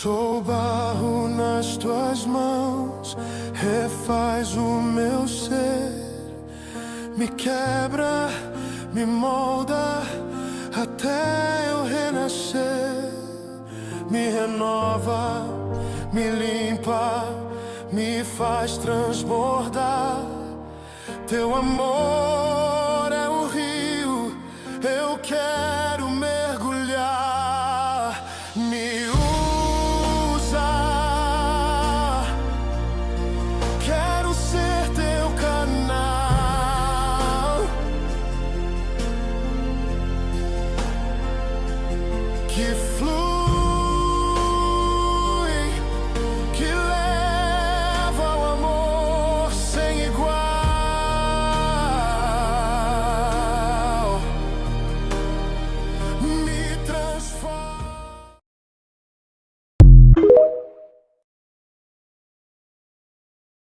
Sou barro nas tuas mãos, refaz o meu ser, me quebra, me molda até eu renascer, me renova, me limpa, me faz transbordar. Teu amor é o rio, eu quero